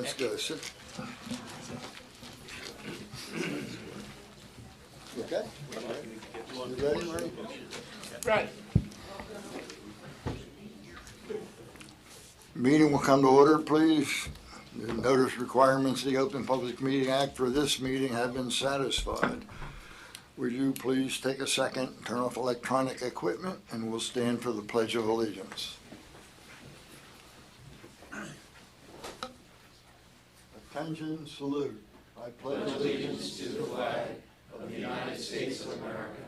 Let's go. Sit. Okay? You ready, Murray? Right. Meeting will come to order, please. The notice requirements of the Open Public Meeting Act for this meeting have been satisfied. Would you please take a second, turn off electronic equipment, and we'll stand for the Pledge of Allegiance. Attention, salute. I pledge allegiance to the flag of the United States of America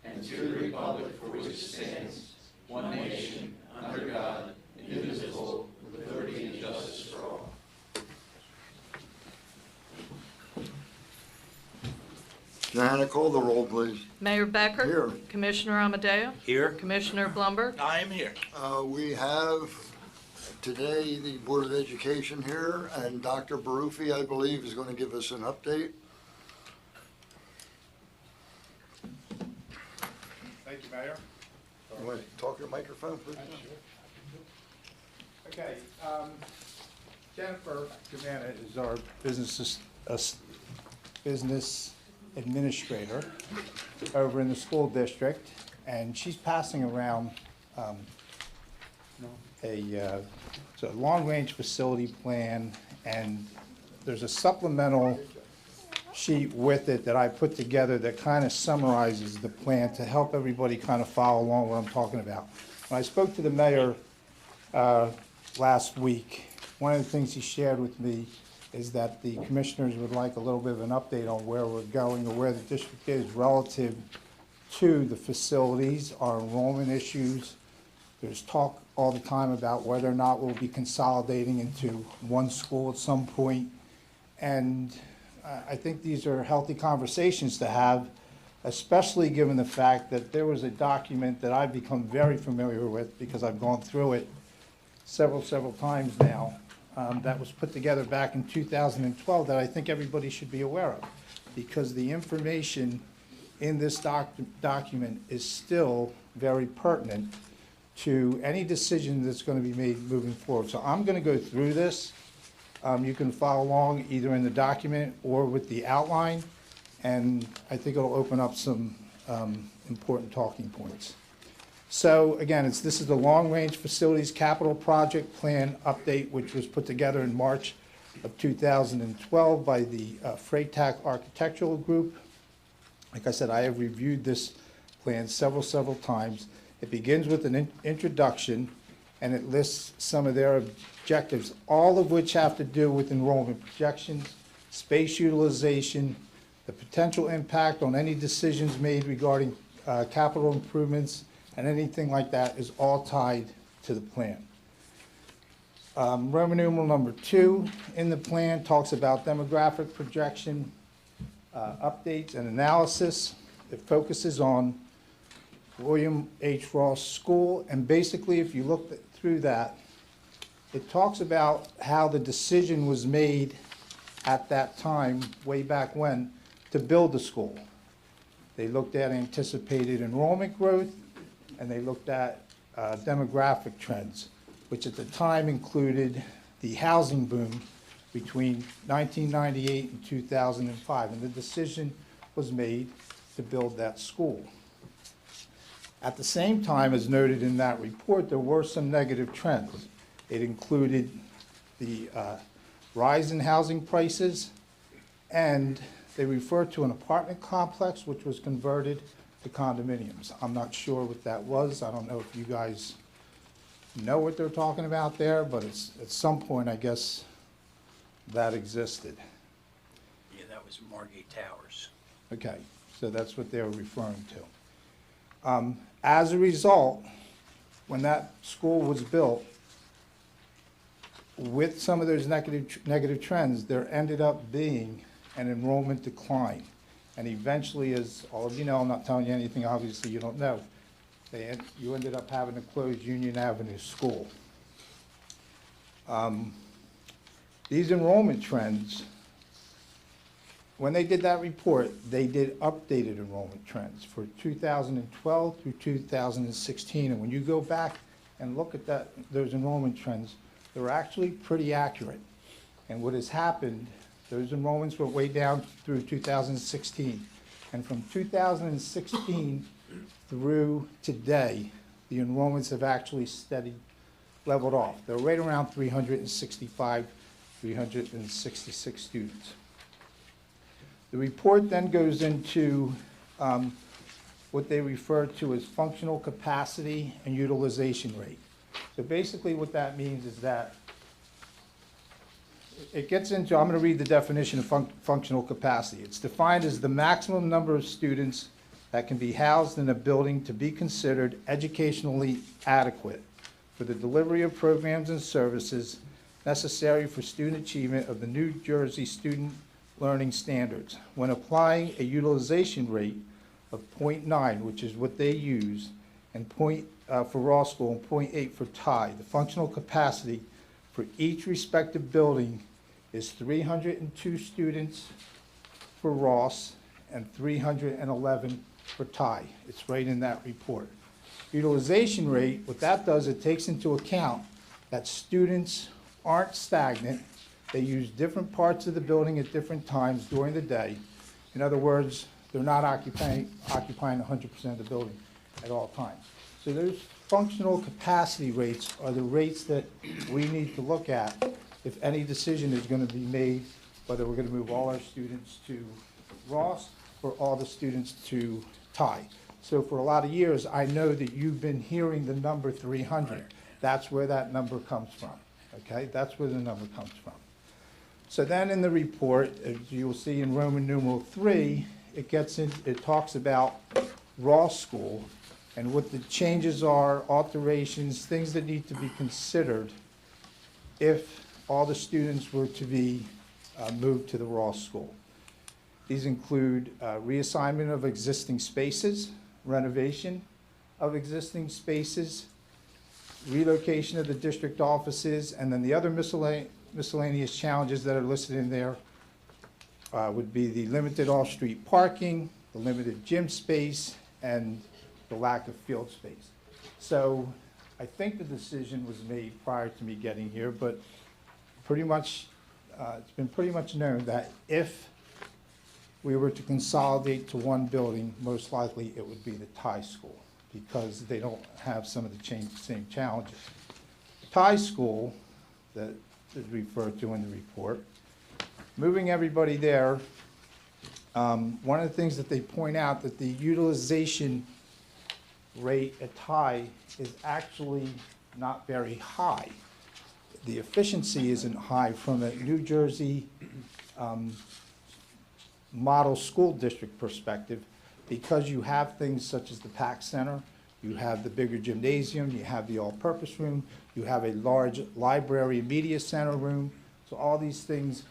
and to the republic for which it stands, one nation, under God, indivisible, with liberty and justice for all. Johanna, call the roll, please. Mayor Becker? Here. Commissioner Amadeo? Here. Commissioner Blumberg? I am here. We have today the Board of Education here, and Dr. Baruffi, I believe, is going to give us an update. Thank you, Mayor. You want to talk to the microphone, please? Okay, Jennifer Cavana is our business administrator over in the school district, and she's passing around it's a long-range facility plan, and there's a supplemental sheet with it that I put together that kind of summarizes the plan to help everybody kind of follow along what I'm talking about. When I spoke to the mayor last week, one of the things he shared with me is that the commissioners would like a little bit of an update on where we're going or where the district is relative to the facilities, our enrollment issues. There's talk all the time about whether or not we'll be consolidating into one school at some point. And I think these are healthy conversations to have, especially given the fact that there was a document that I've become very familiar with because I've gone through it several times now, that was put together back in 2012 that I think everybody should be aware of, because the information in this document is still very pertinent to any decision that's going to be made moving forward. So I'm going to go through this. You can follow along either in the document or with the outline, and I think it'll open up some important talking points. So again, this is the Long-Range Facilities Capital Project Plan update, which was put together in March of 2012 by the Freytag Architectural Group. Like I said, I have reviewed this plan several times. It begins with an introduction, and it lists some of their objectives, all of which have to do with enrollment projections, space utilization, the potential impact on any decisions made regarding capital improvements, and anything like that is all tied to the plan. Roman numeral number 2 in the plan talks about demographic projection, updates and analysis. It focuses on William H. Ross School, and basically if you look through that, it talks about how the decision was made at that time, way back when, to build the school. They looked at anticipated enrollment growth, and they looked at demographic trends, which at the time included the housing boom between 1998 and 2005, and the decision was made to build that school. At the same time, as noted in that report, there were some negative trends. It included the rise in housing prices, and they referred to an apartment complex which was converted to condominiums. I'm not sure what that was. I don't know if you guys know what they're talking about there, but it's, at some point, I guess, that existed. Yeah, that was Margate Towers. Okay, so that's what they're referring to. As a result, when that school was built, with some of those negative trends, there ended up being an enrollment decline. And eventually, as all of you know, I'm not telling you anything obviously you don't know, you ended up having to close Union Avenue School. These enrollment trends, when they did that report, they did updated enrollment trends for 2012 through 2016. And when you go back and look at those enrollment trends, they're actually pretty accurate. And what has happened, those enrollments were way down through 2016. And from 2016 through today, the enrollments have actually leveled off. They're right around 365, 366 students. The report then goes into what they refer to as functional capacity and utilization rate. So basically what that means is that it gets into, I'm going to read the definition of functional capacity. It's defined as the maximum number of students that can be housed in a building to be considered educationally adequate for the delivery of programs and services necessary for student achievement of the New Jersey Student Learning Standards. When applying a utilization rate of 0.9, which is what they use, and for Ross School and 0.8 for Ty, the functional capacity for each respective building is 302 students for Ross and 311 for Ty. It's right in that report. Utilization rate, what that does, it takes into account that students aren't stagnant. They use different parts of the building at different times during the day. In other words, they're not occupying 100% of the building at all times. So those functional capacity rates are the rates that we need to look at if any decision is going to be made, whether we're going to move all our students to Ross or all the students to Ty. So for a lot of years, I know that you've been hearing the number 300. That's where that number comes from, okay? That's where the number comes from. So then in the report, as you'll see in Roman numeral 3, it talks about Ross School and what the changes are, alterations, things that need to be considered if all the students were to be moved to the Ross School. These include reassignment of existing spaces, renovation of existing spaces, relocation of the district offices, and then the other miscellaneous challenges that are listed in there would be the limited off-street parking, the limited gym space, and the lack of field space. So I think the decision was made prior to me getting here, but pretty much, it's been pretty much known that if we were to consolidate to one building, most likely it would be the Ty School, because they don't have some of the same challenges. Ty School, that is referred to in the report, moving everybody there, one of the things that they point out that the utilization rate at Ty is actually not very high. The efficiency isn't high from a New Jersey model school district perspective, because you have things such as the PAC Center, you have the bigger gymnasium, you have the all-purpose room, you have a large library media center room. So all these things,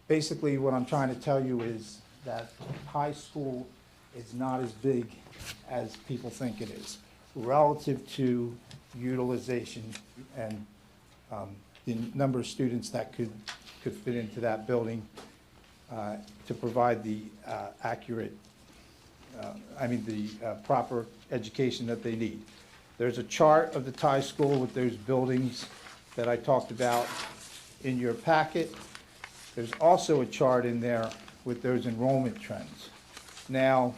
basically what I'm trying to tell you is that high school is not as big as people think it is relative to utilization and the number of students that could fit into that building to provide the proper education that they need. There's a chart of the Ty School with those buildings that I talked about in your packet. There's also a chart in there with those enrollment trends. Now,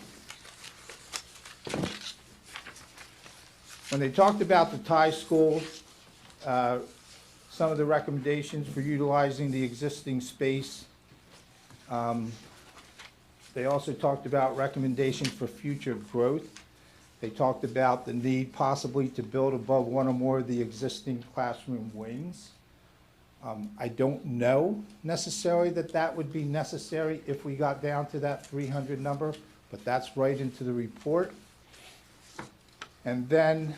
when they talked about the Ty School, some of the recommendations for utilizing the existing space, they also talked about recommendations for future growth. They talked about the need possibly to build above one or more of the existing classroom wings. I don't know necessarily that that would be necessary if we got down to that 300 number, but that's right into the report. And then,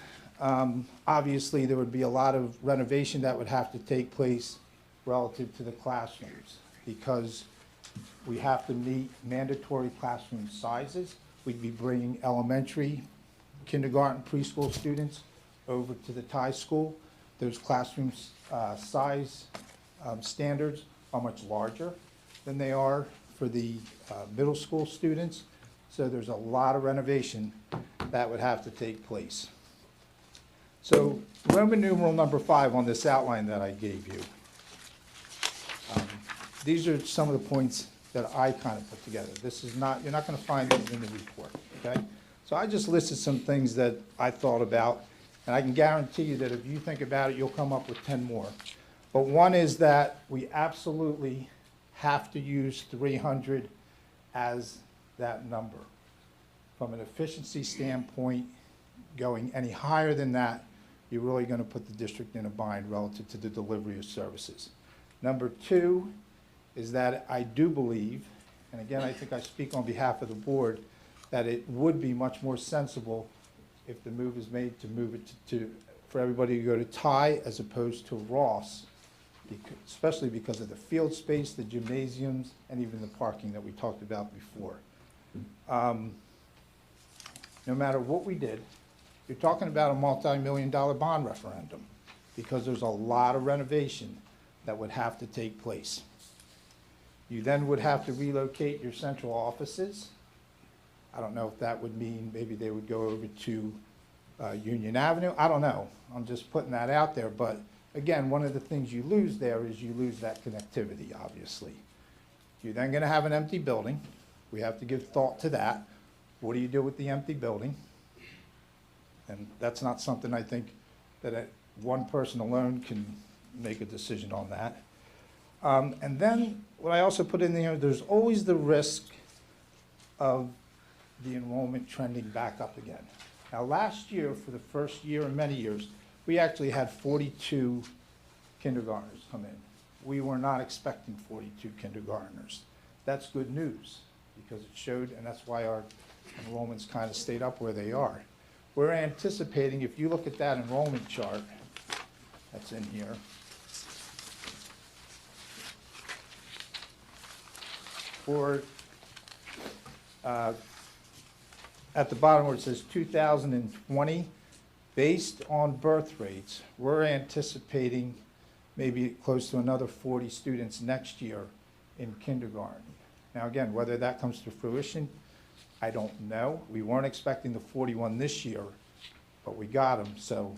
obviously, there would be a lot of renovation that would have to take place relative to the classrooms, because we have to meet mandatory classroom sizes. We'd be bringing elementary, kindergarten, preschool students over to the Ty School. Those classroom size standards are much larger than they are for the middle school students. So there's a lot of renovation that would have to take place. So Roman numeral number 5 on this outline that I gave you. these are some of the points that I kind of put together. This is not, you're not going to find these in the report, okay? So I just listed some things that I thought about, and I can guarantee you that if you think about it, you'll come up with 10 more. But one is that we absolutely have to use 300 as that number. From an efficiency standpoint, going any higher than that, you're really going to put the district in a bind relative to the delivery of services. Number two is that I do believe, and again, I think I speak on behalf of the board, that it would be much more sensible if the move is made to move it for everybody to go to Ty as opposed to Ross, especially because of the field space, the gymnasiums, and even the parking that we talked about before. No matter what we did, you're talking about a multi-million-dollar bond referendum because there's a lot of renovation that would have to take place. You then would have to relocate your central offices. I don't know if that would mean maybe they would go over to Union Avenue. I don't know. I'm just putting that out there. But again, one of the things you lose there is you lose that connectivity, obviously. You're then going to have an empty building. We have to give thought to that. What do you do with the empty building? And that's not something I think that one person alone can make a decision on that. And then what I also put in there, there's always the risk of the enrollment trending back up again. Now, last year, for the first year in many years, we actually had 42 kindergartners come in. We were not expecting 42 kindergartners. That's good news because it showed, and that's why our enrollments kind of stayed up where they are. We're anticipating, if you look at that enrollment chart that's in here, for at the bottom where it says 2020, based on birth rates, we're anticipating maybe close to another 40 students next year in kindergarten. Now again, whether that comes to fruition, I don't know. We weren't expecting the 41 this year, but we got them. So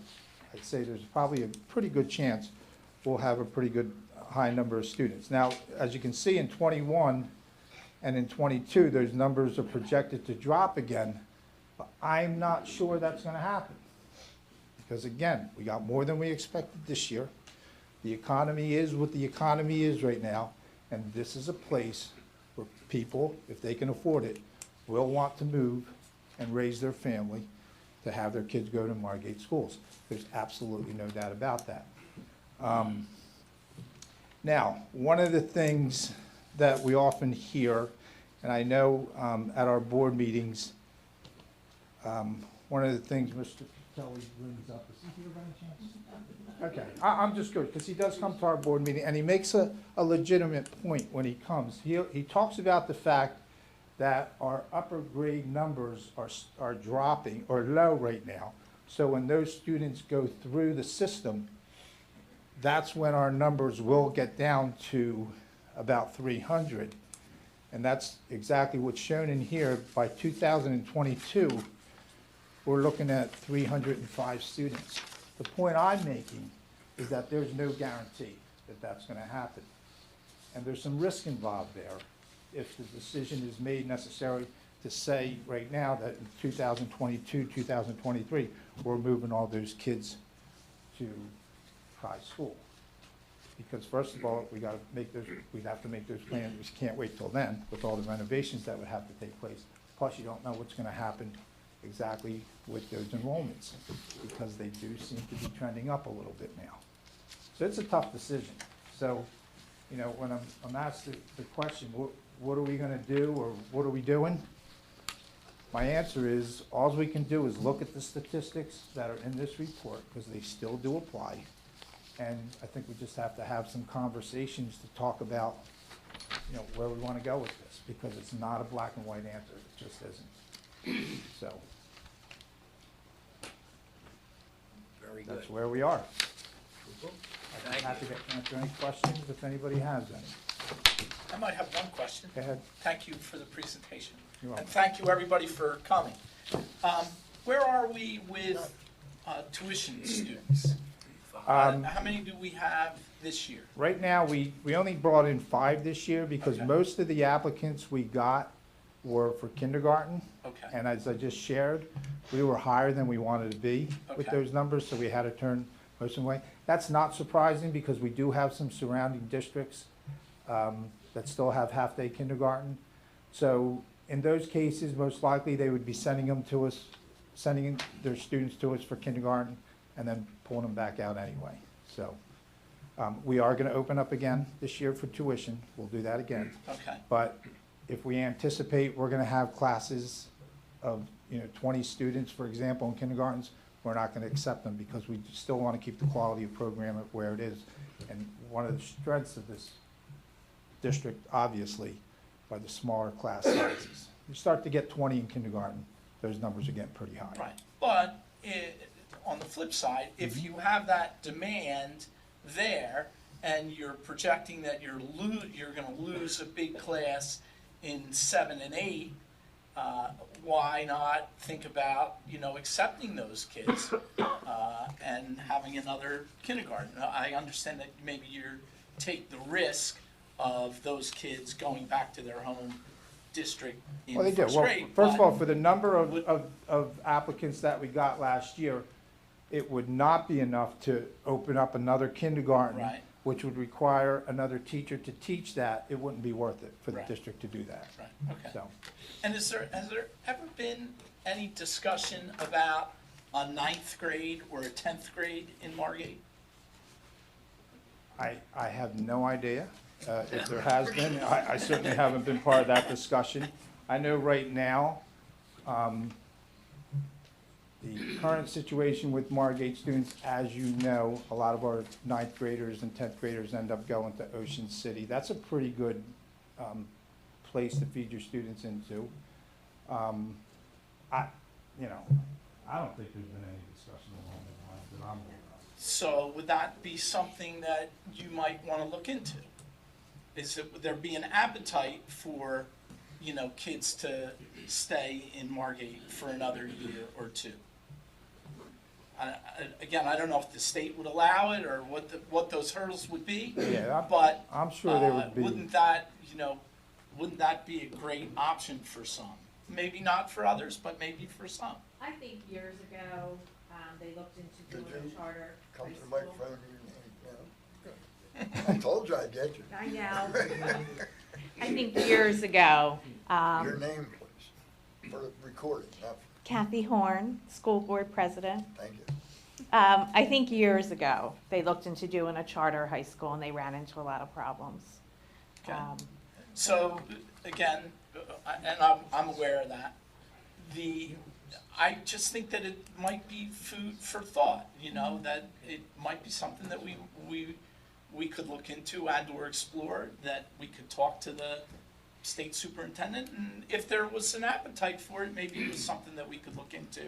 I'd say there's probably a pretty good chance we'll have a pretty good high number of students. Now, as you can see in 21 and in 22, those numbers are projected to drop again, but I'm not sure that's going to happen. Because again, we got more than we expected this year. The economy is what the economy is right now, and this is a place where people, if they can afford it, will want to move and raise their family to have their kids go to Margate schools. There's absolutely no doubt about that. Now, one of the things that we often hear, and I know at our board meetings, one of the things Mr. Kelly brings up, is he here by any chance? Okay, I'm just good, because he does come to our board meeting, and he makes a legitimate point when he comes. He talks about the fact that our upper grade numbers are dropping, or low right now. So when those students go through the system, that's when our numbers will get down to about 300. And that's exactly what's shown in here. By 2022, we're looking at 305 students. The point I'm making is that there's no guarantee that that's going to happen. And there's some risk involved there if the decision is made necessary to say right now that in 2022, 2023, we're moving all those kids to high school. Because first of all, we'd have to make those plans. We can't wait till then with all the renovations that would have to take place. Plus, you don't know what's going to happen exactly with those enrollments because they do seem to be trending up a little bit now. So it's a tough decision. So, you know, when I'm asked the question, what are we going to do or what are we doing? My answer is all we can do is look at the statistics that are in this report because they still do apply. And I think we just have to have some conversations to talk about, you know, where we want to go with this because it's not a black and white answer. It just isn't. So Very good. that's where we are. I'm Thank happy you. to answer any questions if anybody has any. I might have one question. Go ahead. Thank you for the presentation. You're welcome. And thank you, everybody, for coming. Where are we with tuition students? How many do we have this year? Right now, we only brought in 5 this year because Okay. most of the applicants we got were for kindergarten. Okay. And as I just shared, we were higher than we wanted to be with Okay. those numbers, so we had to turn most of them away. That's not surprising because we do have some surrounding districts that still have half-day kindergarten. So in those cases, most likely, they would be sending them to us, sending their students to us for kindergarten and then pulling them back out anyway. So we are going to open up again this year for tuition. We'll do that again. Okay. But if we anticipate we're going to have classes of, 20 students, for example, in kindergartens, we're not going to accept them because we still want to keep the quality of program at where it is. And one of the strengths of this district, obviously, are the smaller class sizes. You start to get 20 in kindergarten, those numbers are getting pretty high. Right, but on the flip side, if you have that demand there and you're projecting that you're gonna lose a big class in 7 and 8, why not think about, accepting those kids and having another kindergarten? I understand that maybe you're take the risk of those kids going back to their home district in Well, they do. first Well, grade. first of but- all, for the number would- of applicants that we got last year, it would not be enough to open up another kindergarten, Right. which would require another teacher to teach that. It wouldn't be worth it for the Right. district to do that. Right, okay. So, And has there ever been any discussion about a 9th grade or a 10th grade in Margate? I have no idea if there has been. I certainly haven't been part of that discussion. I know right now, the current situation with Margate students, as you know, a lot of our 9th graders and 10th graders end up going to Ocean City. That's a pretty good place to feed your students into. I don't think there's been any discussion along the lines that I'm aware of. So would that be something that you might want to look into? Would there be an appetite for, kids to stay in Margate for another year or two? Again, I don't know if the state would allow it or what those hurdles would be. Yeah, But I'm sure there would be. wouldn't that be a great option for some? Maybe not for others, but maybe for some. I think years ago, they looked into Did doing you a charter Come high to the school. microphone. I told you I'd get you. I know. I think years ago, Your name, please, for the recording. Kathy Horn, school board president. Thank you. I think years ago, they looked into doing a charter high school and they ran into a lot of problems. Okay. So, again, and I'm aware of that, I just think that it might be food for thought, that it might be something that we could look into and or explore, that we could talk to the state superintendent, and if there was an appetite for it, maybe it was something that we could look into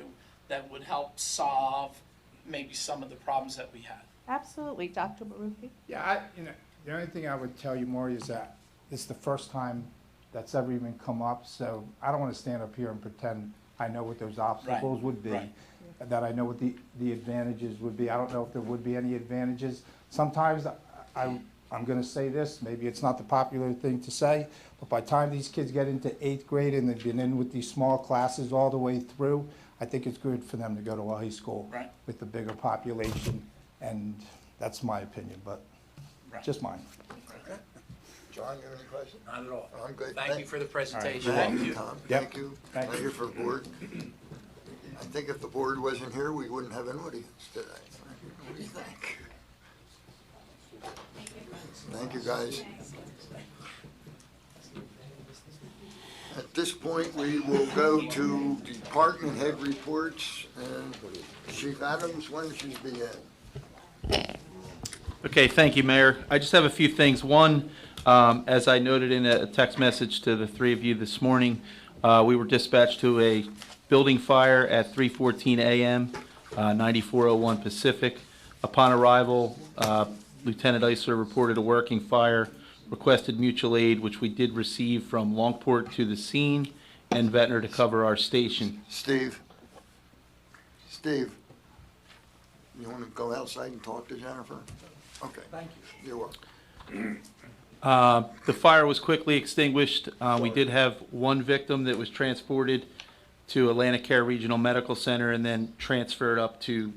that would help solve maybe some of the problems that we had. Absolutely, Dr. Barufi? Yeah, the only thing I would tell you, Maury, is that it's the first time that's ever even come up, so I don't want to stand up here and pretend I know what those obstacles would be, right. that I know what the advantages would be. I don't know if there would be any advantages. Sometimes I'm going to say this, maybe it's not the popular thing to say, but by the time these kids get into 8th grade and they've been in with these small classes all the way through, I think it's good for them to go to a high school Right. with a bigger population, and that's my opinion, but Right. just mine. John, you have any questions? Not at all. I'm good. Thank you for the presentation. Thank you, Tom. Yep. Thank you. Thank Thank you for the board. I think if the board wasn't here, we wouldn't have an audience today. What do you think? Thank you, guys. At this point, we will go to department head reports, and Chief Adams, why don't you begin? Okay, thank you, Mayor. I just have a few things. One, as I noted in a text message to the three of you this morning, we were dispatched to a building fire at 3:14 a.m., 9401 Pacific. Upon arrival, Lieutenant Eisler reported a working fire, requested mutual aid, which we did receive from Longport to the scene, and Ventnor to cover our station. Steve? You want to go outside and talk to Jennifer? Okay, Thank you. you're welcome. The fire was quickly extinguished. We did have one victim that was transported to Atlantic Care Regional Medical Center and then transferred up to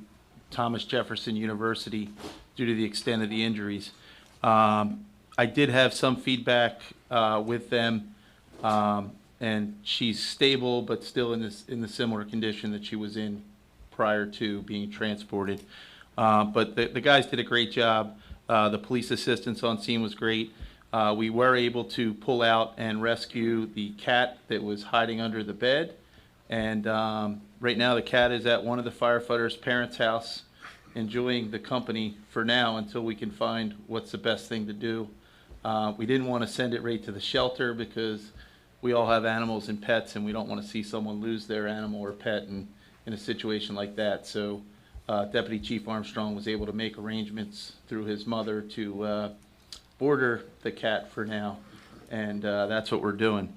Thomas Jefferson University due to the extent of the injuries. I did have some feedback with them, and she's stable but still in the similar condition that she was in prior to being transported. But the guys did a great job. The police assistance on scene was great. We were able to pull out and rescue the cat that was hiding under the bed. And right now the cat is at one of the firefighters' parents' house, enjoying the company for now until we can find what's the best thing to do. We didn't want to send it right to the shelter because we all have animals and pets, and we don't want to see someone lose their animal or pet in a situation like that. So Deputy Chief Armstrong was able to make arrangements through his mother to order the cat for now, and that's what we're doing.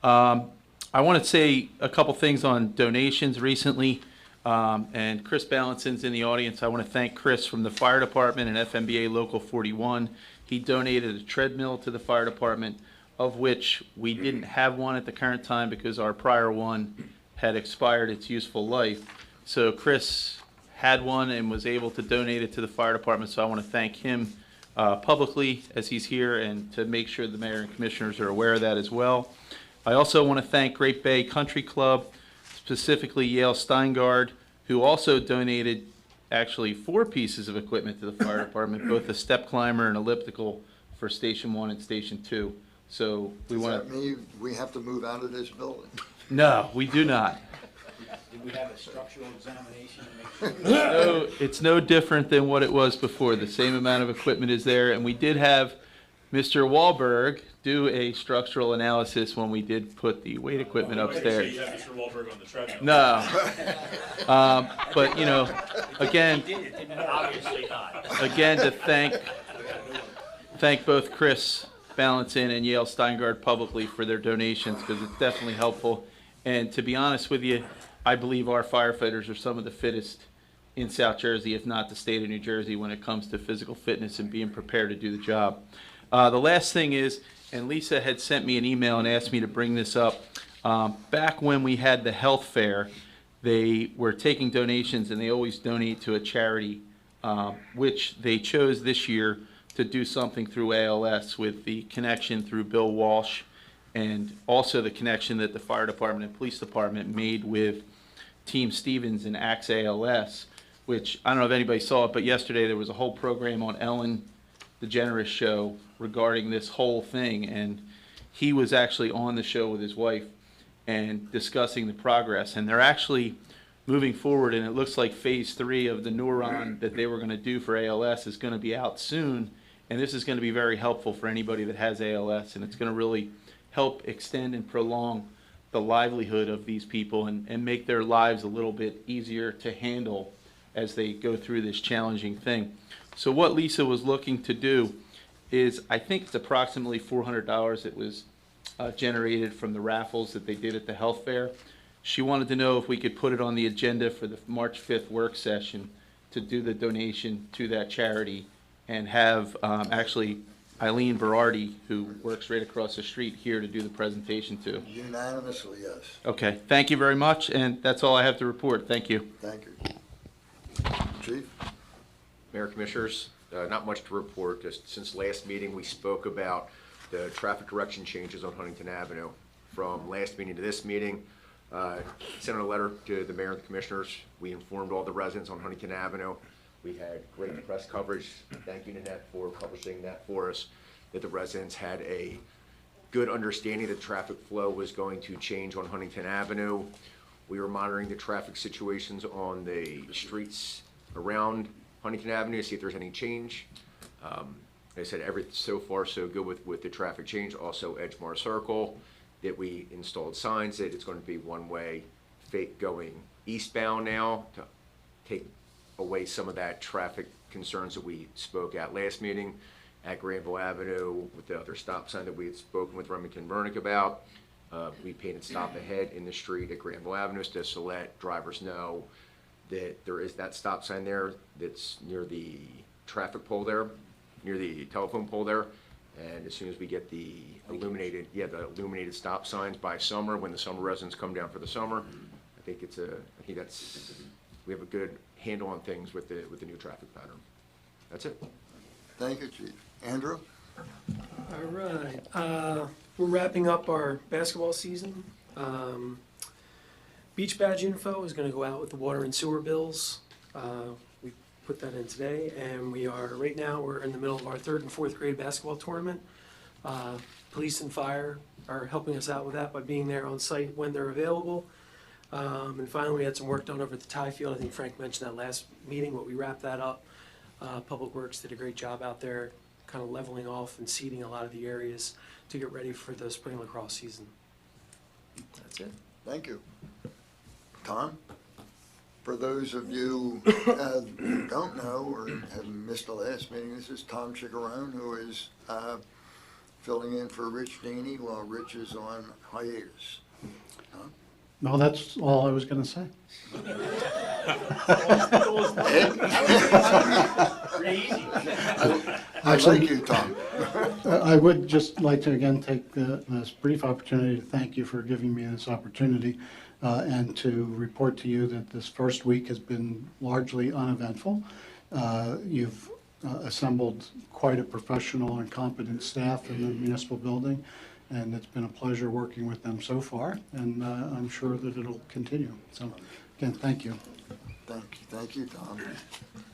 I want to say a couple things on donations recently, and Chris Ballanson's in the audience. I want to thank Chris from the fire department and FMBA Local 41. He donated a treadmill to the fire department, of which we didn't have one at the current time because our prior one had expired its useful life. So Chris had one and was able to donate it to the fire department, so I want to thank him publicly as he's here, and to make sure the mayor and commissioners are aware of that as well. I also want to thank Great Bay Country Club, specifically Yale Steingard, who also donated actually 4 pieces of equipment to the fire department, both a step climber and elliptical for Station 1 and Station 2. So we Does want that mean we have to move out of this building? No, we do not. Did we have a structural examination to make sure? No, it's no different than what it was before. The same amount of equipment is there, and we did have Mr. Wahlberg do a structural analysis when we did put the weight equipment upstairs. You have Mr. Wahlberg on the treadmill. No. But, you know, again, Obviously not. again, to thank both Chris Ballanson and Yale Steingard publicly for their donations, because it's definitely helpful. And to be honest with you, I believe our firefighters are some of the fittest in South Jersey, if not the state of New Jersey, when it comes to physical fitness and being prepared to do the job. The last thing is, and Lisa had sent me an email and asked me to bring this up, back when we had the health fair, they were taking donations, and they always donate to a charity, which they chose this year to do something through ALS with the connection through Bill Walsh, and also the connection that the fire department and police department made with Team Stevens and Axe ALS, which I don't know if anybody saw it, but yesterday there was a whole program on Ellen DeGeneres show regarding this whole thing, and he was actually on the show with his wife and discussing the progress, and they're actually moving forward, and it looks like phase 3 of the neuron that they were going to do for ALS is going to be out soon, and this is going to be very helpful for anybody that has ALS, and it's going to really help extend and prolong the livelihood of these people, and make their lives a little bit easier to handle as they go through this challenging thing. So what Lisa was looking to do is, I think it's approximately $400 that was generated from the raffles that they did at the health fair. She wanted to know if we could put it on the agenda for the March 5th work session to do the donation to that charity, and have actually Eileen Berardi, who works right across the street here, to do the presentation too. Unanimously, yes. Okay, thank you very much, and that's all I have to report. Thank you. Thank you. Chief? Mayor, Commissioners, not much to report. Just since last meeting, we spoke about the traffic direction changes on Huntington Avenue. From last meeting to this meeting, sent a letter to the Mayor and the Commissioners. We informed all the residents on Huntington Avenue. We had great press coverage. Thank you, Nanette, for publishing that for us, that the residents had a good understanding that traffic flow was going to change on Huntington Avenue. We were monitoring the traffic situations on the streets around Huntington Avenue to see if there's any change. Like I said, so far so good with the traffic change. Also Edgemar Circle, that we installed signs that it's going to be one-way going eastbound now to take away some of that traffic concerns that we spoke at last meeting. At Granville Avenue, with the other stop sign that we had spoken with Remington Vernick about, we painted stop ahead in the street at Granville Avenue just to let drivers know that there is that stop sign there that's near the traffic pole there, near the telephone pole there. And as soon as we get the illuminated stop signs by summer, when the summer residents come down for the summer, I think we have a good handle on things with the new traffic pattern. That's it. Thank you, Chief. Andrew? All right, we're wrapping up our basketball season. Beach badge info is gonna go out with the water and sewer bills. We put that in today, and right now, we're in the middle of our 3rd and 4th grade basketball tournament. Police and fire are helping us out with that by being there on site when they're available. And finally, we had some work done over at the tie field. I think Frank mentioned that last meeting, but we wrapped that up. Public Works did a great job out there, kind of leveling off and seeding a lot of the areas to get ready for the spring lacrosse season. That's it. Thank you. Tom? For those of you who don't know or have missed the last meeting, this is Tom Chigarone, who is filling in for Rich Deeney while Rich is on hiatus. Tom? No, that's all I was going to say. I like you, Tom. I would just like to again take this brief opportunity to thank you for giving me this opportunity and to report to you that this first week has been largely uneventful. You've assembled quite a professional and competent staff in the municipal building, and it's been a pleasure working with them so far, and I'm sure that it'll continue. So again, thank you. Thank you, Tom.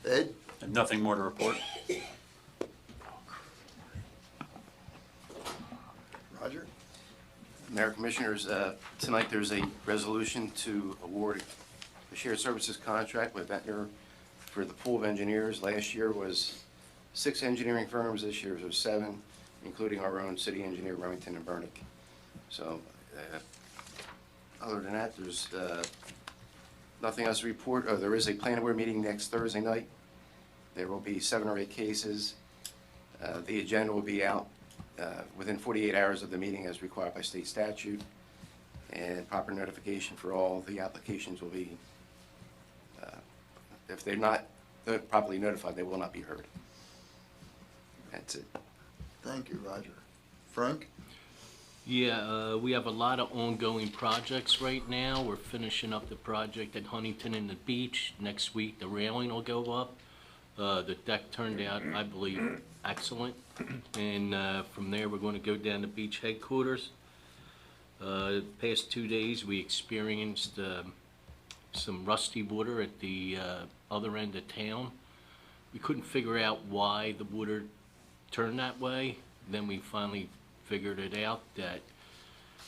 Ed? Nothing more to report. Roger? Mayor Commissioners, tonight there's a resolution to award a shared services contract with Ventnor for the pool of engineers. Last year was 6 engineering firms, this year was 7, including our own city engineer, Remington and Burnick. So, other than that, there's nothing else to report. There is a planning board meeting next Thursday night. There will be 7 or 8 cases. The agenda will be out within 48 hours of the meeting as required by state statute, and proper notification for all the applications will be, if they're not properly notified, they will not be heard. That's it. Thank you, Roger. Frank? Yeah, we have a lot of ongoing projects right now. We're finishing up the project at Huntington and the beach. Next week, the railing will go up. The deck turned out, I believe, excellent. And from there, we're going to go down to beach headquarters. The past 2 days, we experienced some rusty water at the other end of town. We couldn't figure out why the water turned that way. Then we finally figured it out that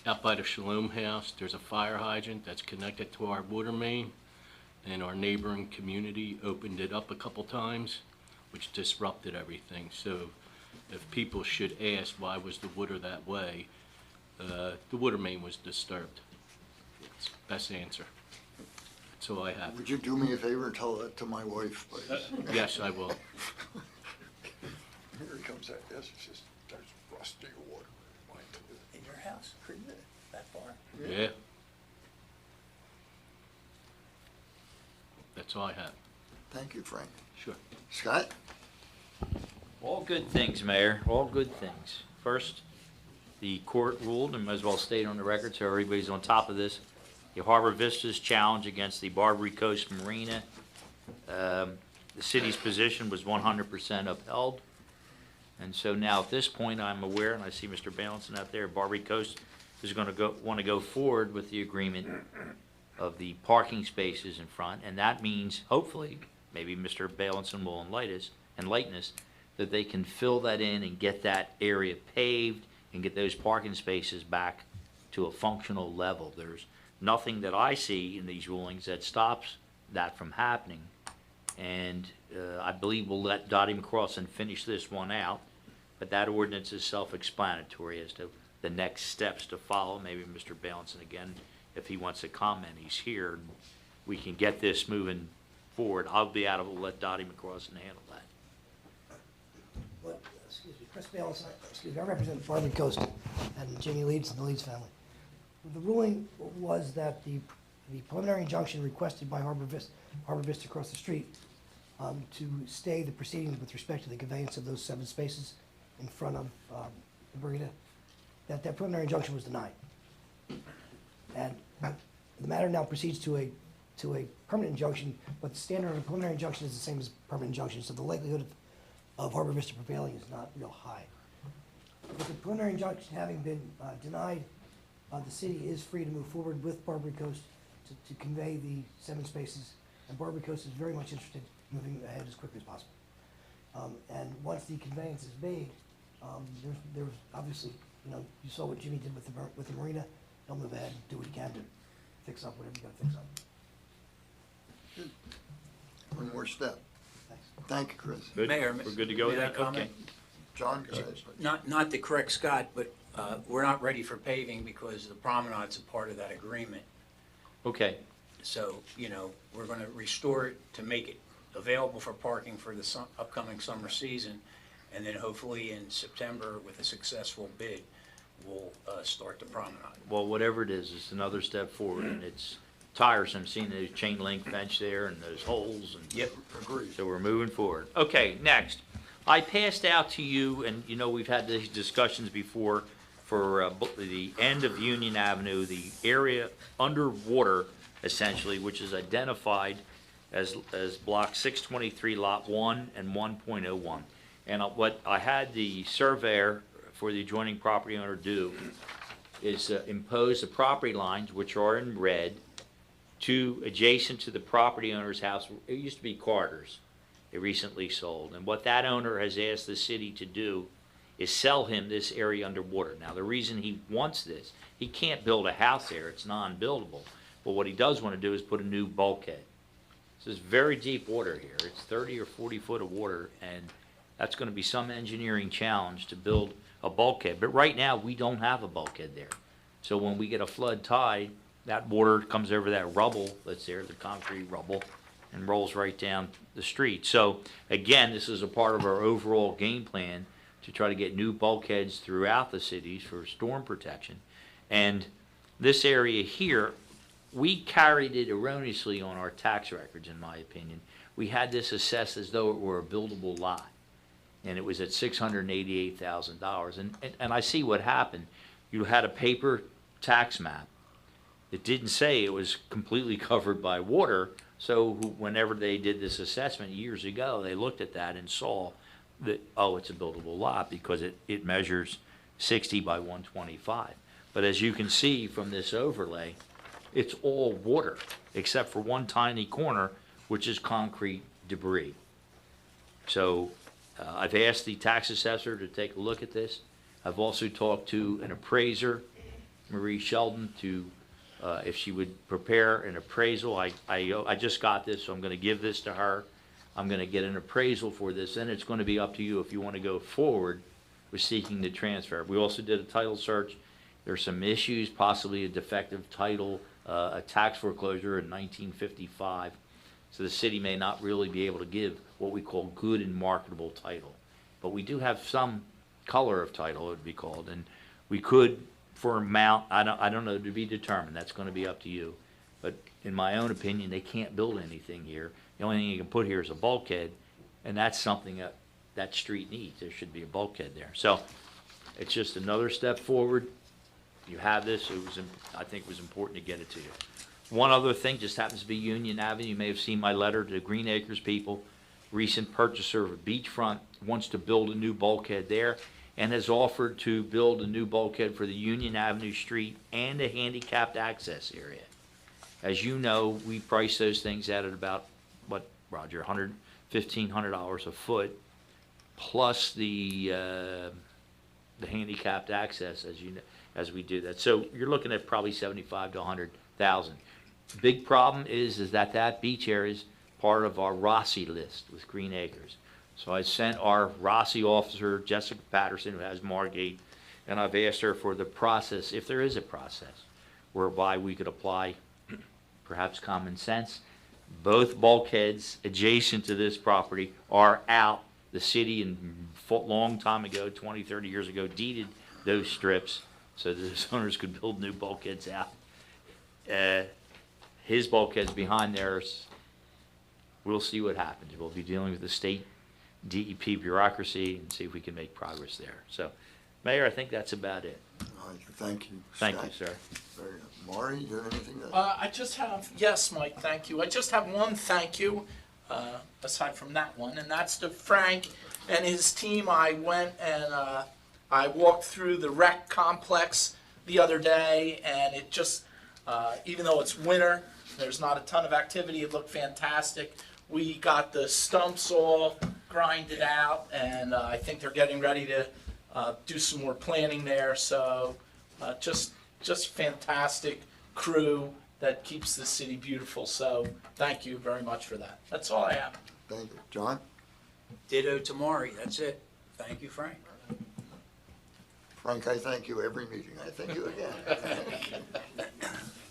out by the Shalom House, there's a fire hydrant that's connected to our water main, and our neighboring community opened it up a couple times, which disrupted everything. So if people should ask why was the water that way, the water main was disturbed. It's the best answer. That's all I have. Would you do me a favor and tell that to my wife, please? Yes, I will. Here he comes at this, it's just, there's rusty water. In your house, couldn't it, that far? Yeah. That's all I have. Thank you, Frank. Sure. Scott? All good things, Mayor, all good things. First, the court ruled, and might as well state on the record so everybody's on top of this, the Harbor Vistas challenge against the Barbary Coast Marina. The city's position was 100% upheld. And so now at this point, I'm aware, and I see Mr. Balanson out there, Barbary Coast is going to want to go forward with the agreement of the parking spaces in front, and that means, hopefully, maybe Mr. Balanson will enlighten us, that they can fill that in and get that area paved and get those parking spaces back to a functional level. There's nothing that I see in these rulings that stops that from happening, and I believe we'll let Dottie McCrossin finish this one out, but that ordinance is self-explanatory as to the next steps to follow. Maybe Mr. Balanson again, if he wants to comment, he's here, and we can get this moving forward. I'll be out of it, we'll let Dottie McCrossin handle that. Well, excuse me, Chris Balanson, I represent Barbary Coast and Jimmy Leeds and the Leeds family. The ruling was that the the preliminary injunction requested by Harbor Vista across the street to stay the proceedings with respect to the conveyance of those 7 spaces in front of the Marina, that preliminary injunction was denied. And the matter now proceeds to a permanent injunction, but the standard of a preliminary injunction is the same as permanent injunction, so the likelihood of Harbor Vista prevailing is not real high. With the preliminary injunction having been denied, the city is free to move forward with Barbary Coast to convey the 7 spaces, and Barbary Coast is very much interested in moving ahead as quickly as possible. And once the conveyance is made, there's obviously, you saw what Jimmy did with the marina. He'll move ahead and do what he can to fix up whatever you gotta fix up. One more step. Thanks. Thank you, Chris. Good? Mayor, We're good to go with may I that? Okay. comment? John, go ahead. Not to correct Scott, but we're not ready for paving because the promenade's a part of that agreement. Okay, So, we're gonna restore it to make it available for parking for the upcoming summer season. And then hopefully in September, with a successful bid, we'll start the promenade. well, whatever it is, it's another step forward, and it's tiresome seeing those chain link fence there and those holes and. Yep. Agreed. So we're moving forward. Okay, next. I passed out to you, and we've had these discussions before, for the end of Union Avenue, the area underwater, essentially, which is identified as block 623, lot 1 and 1.01. And what I had the surveyor for the adjoining property owner do is impose the property lines, which are in red, to adjacent to the property owner's house. It used to be Carter's. It recently sold. And what that owner has asked the city to do is sell him this area underwater. Now, the reason he wants this, he can't build a house there. It's non-buildable. But what he does want to do is put a new bulkhead. This is very deep water here. It's 30 or 40 foot of water, and that's going to be some engineering challenge to build a bulkhead. But right now, we don't have a bulkhead there. So when we get a flood tide, that water comes over that rubble that's there, the concrete rubble, and rolls right down the street. So again, this is a part of our overall game plan to try to get new bulkheads throughout the cities for storm protection. And this area here, we carried it erroneously on our tax records, in my opinion. We had this assessed as though it were a buildable lot, and it was at $688,000. And I see what happened. You had a paper tax map. It didn't say it was completely covered by water, so whenever they did this assessment years ago, they looked at that and saw that, oh, it's a buildable lot because it measures 60 by 125. But as you can see from this overlay, it's all water, except for one tiny corner, which is concrete debris. So I've asked the tax assessor to take a look at this. I've also talked to an appraiser, Marie Sheldon, to if she would prepare an appraisal. I just got this, so I'm going to give this to her. I'm going to get an appraisal for this, and it's going to be up to you if you want to go forward with seeking the transfer. We also did a title search. There's some issues, possibly a defective title, a tax foreclosure in 1955. So the city may not really be able to give what we call good and marketable title. But we do have some color of title, it would be called, and we could, for amount, I don't know, to be determined. That's going to be up to you. But in my own opinion, they can't build anything here. The only thing you can put here is a bulkhead, and that's something that street needs. There should be a bulkhead there. So it's just another step forward. You have this. I think it was important to get it to you. One other thing just happens to be Union Avenue. You may have seen my letter to the Green Acres people. Recent purchaser of a beachfront wants to build a new bulkhead there and has offered to build a new bulkhead for the Union Avenue street and a handicapped access area. As you know, we price those things out at about, what, Roger, $1,500 a foot, plus the handicapped access, as we do that. So you're looking at probably $75,000 to $100,000. Big problem is that beach area is part of our Rossi list with Green Acres. So I sent our Rossi officer, Jessica Patterson, who has Margate, and I've asked her for the process, if there is a process, whereby we could apply perhaps common sense. Both bulkheads adjacent to this property are out. The city, long time ago, 20, 30 years ago, deeded those strips so that the owners could build new bulkheads out. his bulkhead's behind theirs. We'll see what happens. We'll be dealing with the state DEP bureaucracy and see if we can make progress there. So, Mayor, I think that's about it. All right, thank you. Thank Scott. you, sir. Very good. Maury, do you have anything to? I just have, yes, Mike, thank you. I just have one thank you, aside from that one, and that's to Frank and his team. I went and I walked through the rec complex the other day, and it just, even though it's winter, there's not a ton of activity. It looked fantastic. We got the stumps all grinded out, and I think they're getting ready to do some more planning there. So just fantastic crew that keeps the city beautiful. So thank you very much for that. That's all I have. Thank you. John? Ditto to Maury, that's it. Thank you, Frank. Frank, I thank you every meeting. I thank you again.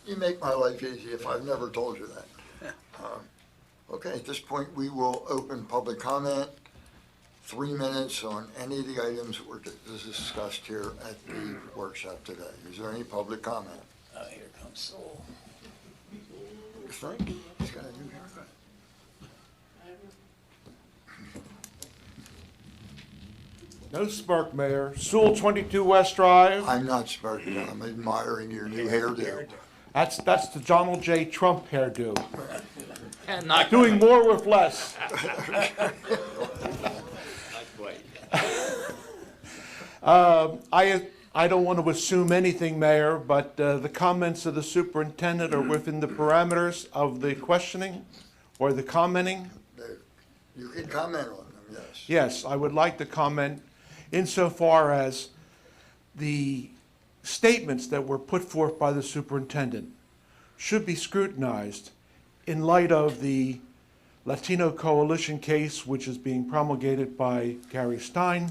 You make my life easy if I've never told you that. Okay, at this point, we will open public comment. 3 minutes on any of the items that were discussed here at the workshop today. Is there any public comment? Here comes Sol. You think? He's got a new haircut. No smirk, Mayor. Sewell 22 West Drive. I'm not smirking. I'm admiring your new hairdo. That's the Donald J. Trump hairdo. And not Doing more with less. I don't want to assume anything, Mayor, but the comments of the superintendent are within the parameters of the questioning or the commenting. You can comment on them, yes. Yes, I would like to comment insofar as the statements that were put forth by the superintendent should be scrutinized in light of the Latino Coalition case, which is being promulgated by Gary Stein,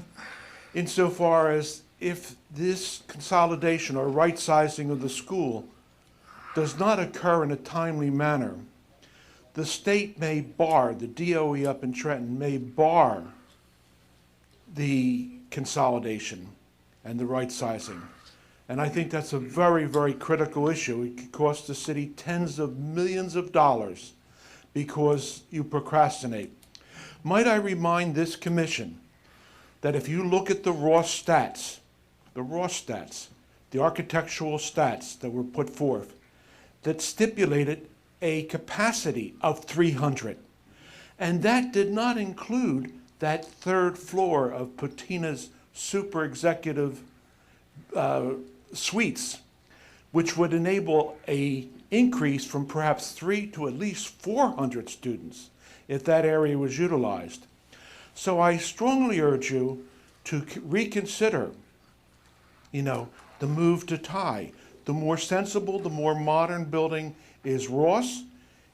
insofar as if this consolidation or right-sizing of the school does not occur in a timely manner, the state may bar, the DOE up in Trenton may bar the consolidation and the right-sizing. And I think that's a very, very critical issue. It could cost the city tens of millions of dollars because you procrastinate. Might I remind this commission that if you look at the raw stats, the architectural stats that were put forth, that stipulated a capacity of 300. And that did not include that third floor of Patina's super executive suites, which would enable a increase from perhaps 300 to at least 400 students if that area was utilized. So I strongly urge you to reconsider, the move to Thai. The more sensible, the more modern building is Ross.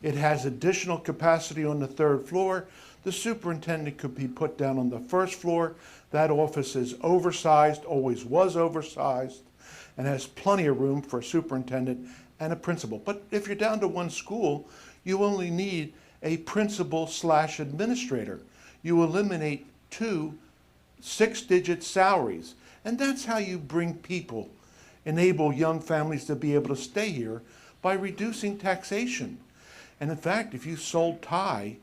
It has additional capacity on the third floor. The superintendent could be put down on the first floor. That office is oversized, always was oversized, and has plenty of room for a superintendent and a principal. But if you're down to one school, you only need a principal/administrator. You eliminate 2 6-digit salaries. And that's how you bring people, enable young families to be able to stay here by reducing taxation. And in fact, if you sold Thai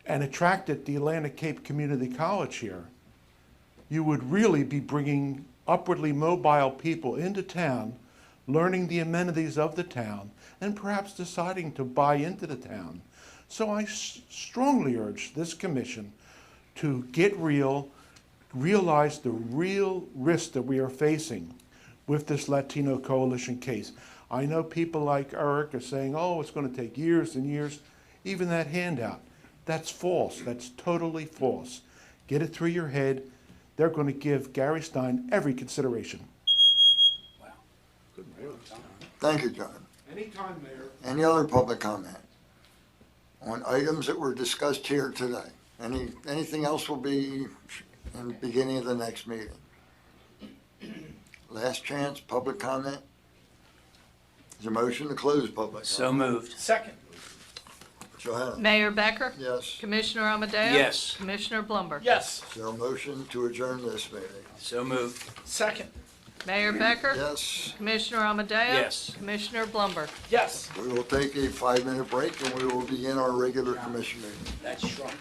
and attracted the Atlantic Cape Community College here, you would really be bringing upwardly mobile people into town, learning the amenities of the town, and perhaps deciding to buy into the town. So I strongly urge this commission to get real, realize the real risk that we are facing with this Latino Coalition case. I know people like Eric are saying, oh, it's going to take years and years. Even that handout, that's false. That's totally false. Get it through your head. They're going to give Gary Stein every consideration. Thank you, John. Anytime, Mayor. Any other public comment on items that were discussed here today? Anything else will be in the beginning of the next meeting. Last chance, public comment. Is there a motion to close public? So moved. Second. Johanna? Mayor Becker? Yes. Commissioner Amadeo? Yes. Commissioner Blumberg? Yes. Is there a motion to adjourn this meeting? So moved. Second. Mayor Becker? Yes. Commissioner Amadeo? Yes. Commissioner Blumberg? Yes. We will take a 5-minute break and we will begin our regular commission meeting. That's shrunk.